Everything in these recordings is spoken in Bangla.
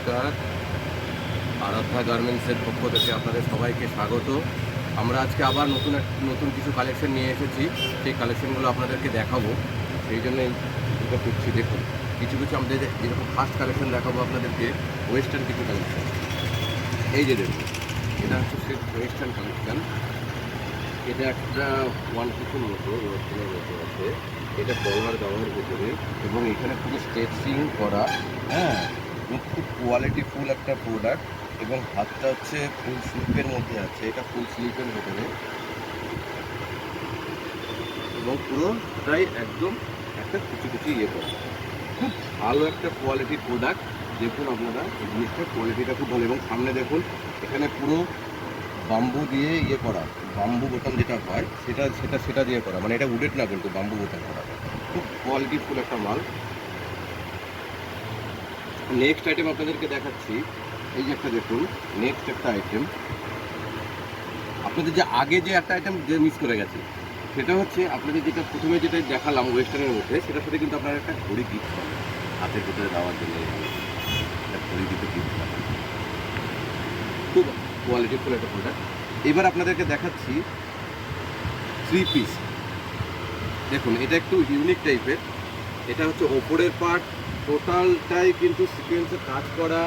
নমস্কার। আরাধ্যা গার্মেন্টসের পক্ষ থেকে আপনাদের সবাইকে স্বাগত। আমরা আজকে আবার নতুন কিছু কালেকশন নিয়ে এসেছি। সেই কালেকশনগুলো আপনাদেরকে দেখাবো, সেই জন্যই এটা করছি। দেখুন, কিছু আমাদের যেরকম ফার্স্ট কালেকশন দেখাবো আপনাদেরকে ওয়েস্টার্ন কিছু কালেকশন। এই যে দেখুন, এটা হচ্ছে সে ওয়েস্টার্ন কালেকশন। এটা একটা ওয়ান পিসের মতো ওয়েস্টার্নের মতো আছে। এটা কলার দেওয়ার ভিতরে এবং এখানে পুরো স্ট্রেচিং করা, হ্যাঁ, এবং খুব কোয়ালিটিফুল একটা প্রোডাক্ট। এবং হাতটা হচ্ছে ফুল স্লিপের মধ্যে আছে, এটা ফুল স্লিপের ভেতরে, এবং পুরোটাই একদম একটা কুচি ইয়ে করা। খুব ভালো একটা কোয়ালিটির প্রোডাক্ট। দেখুন আপনারা এই জিনিসটার কোয়ালিটিটা খুব ভালো। এবং সামনে দেখুন, এখানে পুরো বাম্বু দিয়ে ইয়ে করা, বাম্বু বোতাম যেটা হয় সেটা দিয়ে করা, মানে এটা উডেড না, কিন্তু বাম্বু বোতাম করা। খুব কোয়ালিটিফুল একটা মাল। নেক্সট আইটেম আপনাদেরকে দেখাচ্ছি। এই যে একটা দেখুন, নেক্সট একটা আইটেম আপনাদের যে আগে যে একটা আইটেম যে মিস করে গেছে, সেটা হচ্ছে আপনাদের যেটা প্রথমে যেটা দেখালাম ওয়েস্টার্নের মধ্যে, সেটার সাথে কিন্তু আপনারা একটা ঘড়ি গিফট পাবেন হাতের ভিতরে দেওয়ার জন্য। একটা ঘড়ি দিতে গিফট পাবেন, খুব কোয়ালিটিফুল একটা প্রোডাক্ট। এবার আপনাদেরকে দেখাচ্ছি থ্রি পিস। দেখুন, এটা একটু ইউনিক টাইপের। এটা হচ্ছে ওপরের পার্ট টোটালটাই কিন্তু সিকোয়েন্সে কাজ করা,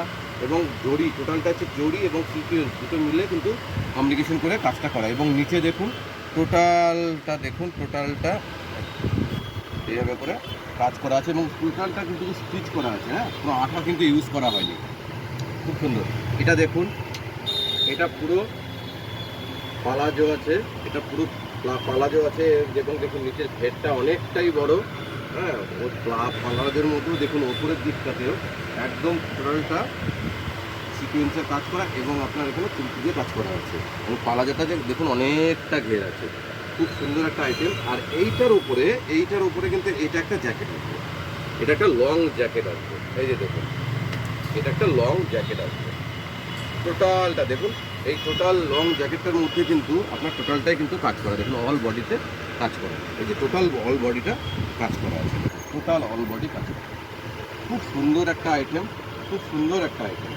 এবং জড়ি টোটালটা হচ্ছে জড়ি এবং সিকোয়েন্স দুটো মিলে কিন্তু কমিউনিকেশন করে কাজটা করা। এবং নিচে দেখুন টোটালটা এইভাবে করে কাজ করা আছে, এবং টোটালটা কিন্তু স্টিচ করা আছে। হ্যাঁ, কোনো আঠা কিন্তু ইউজ করা হয়নি। খুব সুন্দর। এটা দেখুন, এটা পুরো পালাজো আছে, এটা পুরো পালাজো আছে। দেখুন নিচের ঘেরটা অনেকটাই বড়। হ্যাঁ, ও পালাজোর মধ্যেও দেখুন ওপরের দিকটাতেও একদম টোটালটা সিকুয়েন্সের কাজ করা, এবং আপনার এখানে চুমকি দিয়ে কাজ করা আছে। এবং পালাজোটা যে দেখুন অনেকটা ঘের আছে। খুব সুন্দর একটা আইটেম। আর এইটার উপরে কিন্তু এটা একটা জ্যাকেট আছে, এটা একটা লং জ্যাকেট আছে। এই যে দেখুন, এটা একটা লং জ্যাকেট আছে। টোটালটা দেখুন, এই টোটাল লং জ্যাকেটটার মধ্যে কিন্তু আপনার টোটালটাই কিন্তু কাজ করা। দেখুন অল বডিতে কাজ করা, এই যে টোটাল অল বডিটা কাজ করা আছে। টোটাল অল বডি কাজ করা। খুব সুন্দর একটা আইটেম, খুব সুন্দর একটা আইটেম।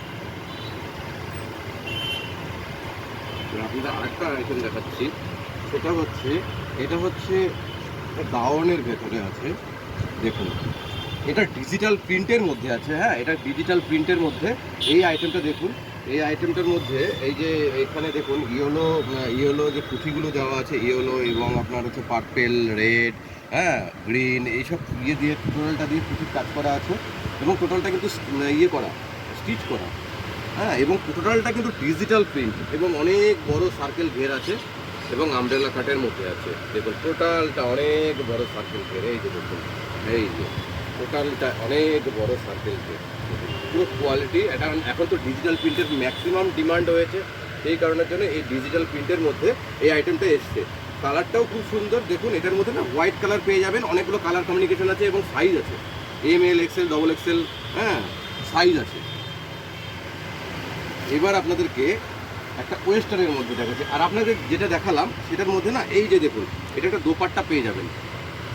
আপনাদের আরেকটা আইটেম দেখাচ্ছি। সেটা হচ্ছে, এটা হচ্ছে দাওয়ানের ভেতরে আছে। দেখুন, এটা ডিজিটাল প্রিন্টের মধ্যে আছে। হ্যাঁ, এটা ডিজিটাল প্রিন্টের মধ্যে এই আইটেমটা দেখুন। এই আইটেমটার মধ্যে এই যে এখানে দেখুন ইয়েলো যে পুঁথিগুলো দেওয়া আছে, ইয়েলো এবং আপনার হচ্ছে পার্পেল, রেড, হ্যাঁ, গ্রিন, এইসব ইয়ে দিয়ে টোটালটা দিয়ে পুঁথির কাজ করা আছে। এবং টোটালটা কিন্তু ইয়ে করা, স্টিচ করা। হ্যাঁ, এবং টোটালটা কিন্তু ডিজিটাল প্রিন্ট, এবং অনেক বড় সার্কেল ঘের আছে, এবং আমব্রেলা কাটের মধ্যে আছে। দেখুন টোটালটা অনেক বড় সার্কেল ঘের। এই যে দেখুন, এই যে টোটালটা অনেক বড় সার্কেল ঘের। পুরো কোয়ালিটি। এটা এখন তো ডিজিটাল প্রিন্টের ম্যাক্সিমাম ডিমান্ড হয়েছে, সেই কারণের জন্য এই ডিজিটাল প্রিন্টের মধ্যে এই আইটেমটা এসছে। কালারটাও খুব সুন্দর। দেখুন, এটার মধ্যে না হোয়াইট কালার পেয়ে যাবেন, অনেকগুলো কালার কমিউনিকেশন আছে, এবং সাইজ আছে ML, XL, XXL, হ্যাঁ, সাইজ আছে। এবার আপনাদেরকে একটা ওয়েস্টার্নের মধ্যে দেখাচ্ছি। আর আপনাদের যেটা দেখালাম সেটার মধ্যে না, এই যে দেখুন, এটা একটা দোপাট্টা পেয়ে যাবেন,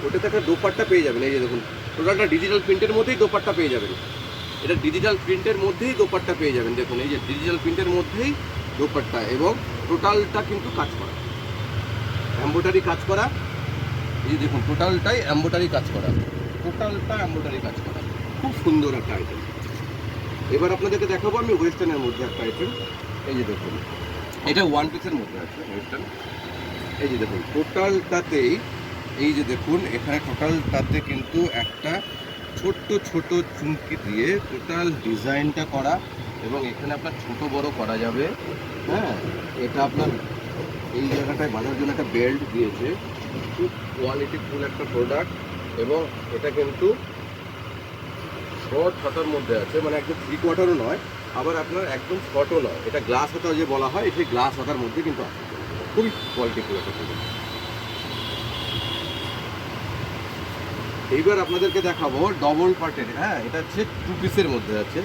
ওটাতে একটা দোপাট্টা পেয়ে যাবেন। এই যে দেখুন, টোটালটা ডিজিটাল প্রিন্টের মধ্যেই দোপাট্টা পেয়ে যাবেন। এটা ডিজিটাল প্রিন্টের মধ্যেই দোপাট্টা পেয়ে যাবেন। দেখুন, এই যে ডিজিটাল প্রিন্টের মধ্যেই দোপাট্টা, এবং টোটালটা কিন্তু কাজ করা, এমব্রয়ডারি কাজ করা। এই যে দেখুন, টোটালটাই এমব্রয়ডারি কাজ করা, টোটালটা এমব্রয়ডারি কাজ করা। খুব সুন্দর একটা আইটেম। এবার আপনাদেরকে দেখাবো আমি ওয়েস্টার্নের মধ্যে একটা আইটেম। এই যে দেখুন, এটা ওয়ান পিসের মধ্যে আছে ওয়েস্টার্ন। এই যে দেখুন টোটালটাতেই, এই যে দেখুন এখানে টোটালটাতে কিন্তু একটা ছোট চুমকি দিয়ে টোটাল ডিজাইনটা করা, এবং এখানে আপনার ছোট বড় করা যাবে। হ্যাঁ, এটা আপনার এই জায়গাটায় বাঁধার জন্য একটা বেল্ট দিয়েছে। খুব কোয়ালিটিফুল একটা প্রোডাক্ট, এবং এটা কিন্তু শর্ট হাতার মধ্যে আছে, মানে একদম 3/4 নয়, আবার আপনার একদম শর্টও নয়। এটা গ্লাস হাতা যে বলা হয়, সেই গ্লাস হাতার মধ্যে কিন্তু আছে। খুবই কোয়ালিটিফুল একটা প্রোডাক্ট। এইবার আপনাদেরকে দেখাবো ডবল পার্টের। হ্যাঁ, এটা হচ্ছে 2 পিসের মধ্যে আছে।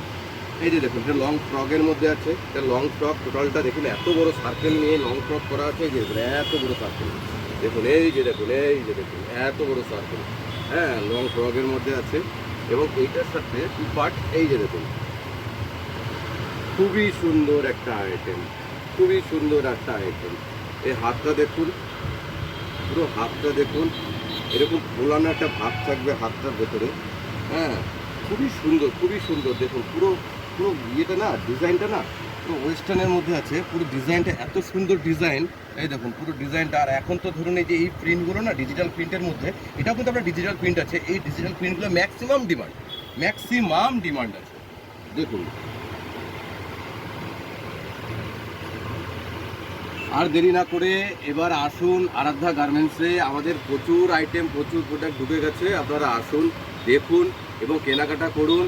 এই যে দেখুন, এটা লং ফ্রকের মধ্যে আছে। এটা লং ফ্রক, টোটালটা দেখুন এত বড় সার্কেল নিয়ে লং ফ্রক করা আছে। এই যে দেখুন এত বড় সার্কেল, দেখুন এই যে দেখুন এত বড় সার্কেল। হ্যাঁ, লং ফ্রকের মধ্যে আছে, এবং এইটার সাথে 2 পার্ট। এই যে দেখুন, খুবই সুন্দর একটা আইটেম, খুবই সুন্দর একটা আইটেম। এই হাতটা দেখুন, পুরো হাতটা দেখুন, এরকম ফোলানো একটা ভাব থাকবে হাতটার ভেতরে। হ্যাঁ, খুবই সুন্দর, খুবই সুন্দর। দেখুন পুরো পুরো ইয়েটা না, ডিজাইনটা না পুরো ওয়েস্টার্নের মধ্যে আছে। পুরো ডিজাইনটা এত সুন্দর ডিজাইন, এই দেখুন পুরো ডিজাইনটা। আর এখন তো ধরুন এই যে এই প্রিন্টগুলো না ডিজিটাল প্রিন্টের মধ্যে, এটাও কিন্তু আপনার ডিজিটাল প্রিন্ট আছে। এই ডিজিটাল প্রিন্টগুলো ম্যাক্সিমাম ডিমান্ড আছে। দেখুন, আর দেরি না করে এবার আসুন আরাধ্যা গার্মেন্টসে। আমাদের প্রচুর আইটেম, প্রচুর প্রোডাক্ট ঢুকে গেছে। আপনারা আসুন, দেখুন এবং কেনাকাটা করুন,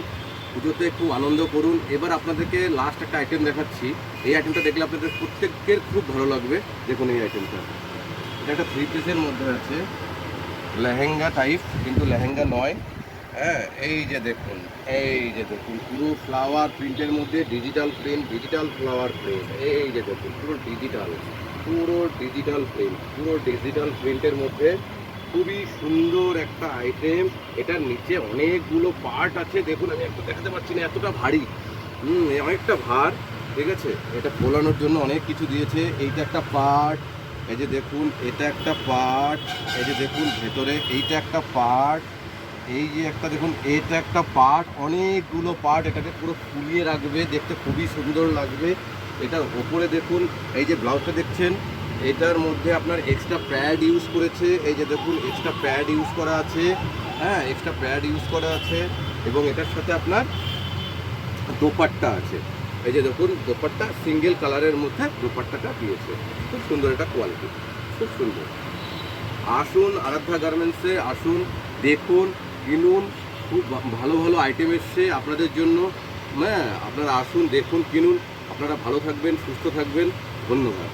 পুজোতে খুব আনন্দ করুন। এবার আপনাদেরকে লাস্ট একটা আইটেম দেখাচ্ছি। এই আইটেমটা দেখলে আপনাদের প্রত্যেকের খুব ভালো লাগবে। দেখুন এই আইটেমটা, এটা একটা 3 পিসের মধ্যে আছে, লেহেঙ্গা টাইপ কিন্তু লেহেঙ্গা নয়। হ্যাঁ, এই যে দেখুন, এই যে দেখুন পুরো ফ্লাওয়ার প্রিন্টের মধ্যে digital print, digital flower print. এই যে দেখুন পুরো ডিজিটাল প্রিন্ট, পুরো ডিজিটাল প্রিন্টের মধ্যে খুবই সুন্দর একটা আইটেম। এটার নিচে অনেকগুলো পার্ট আছে। দেখুন আমি একটু দেখাতে পারছি না, এতটা ভারী, অনেকটা ভার। ঠিক আছে, এটা ফোলানোর জন্য অনেক কিছু দিয়েছে। এইটা একটা পার্ট, এই যে দেখুন এটা একটা পার্ট, এই যে দেখুন ভেতরে এইটা একটা পার্ট, এই যে একটা দেখুন এটা একটা পার্ট, অনেকগুলো পার্ট। এটাকে পুরো ফুলিয়ে রাখবে, দেখতে খুবই সুন্দর লাগবে। এটার ওপরে দেখুন এই যে ব্লাউজটা দেখছেন, এটার মধ্যে আপনার এক্সট্রা প্যাড ইউজ করেছে। এই যে দেখুন এক্সট্রা প্যাড ইউজ করা আছে। হ্যাঁ, এক্সট্রা প্যাড ইউজ করা আছে এবং এটার সাথে আপনার দোপাট্টা আছে। এই যে দেখুন দোপাট্টা সিঙ্গেল কালারের মধ্যে দোপাট্টাটা দিয়েছে, খুব সুন্দর একটা কোয়ালিটি, খুব সুন্দর। আসুন আরাধ্যা গার্মেন্টসে, আসুন দেখুন, কিনুন। খুব ভালো ভালো আইটেম এসছে আপনাদের জন্য। হ্যাঁ, আপনারা আসুন, দেখুন, কিনুন। আপনারা ভালো থাকবেন, সুস্থ থাকবেন। ধন্যবাদ।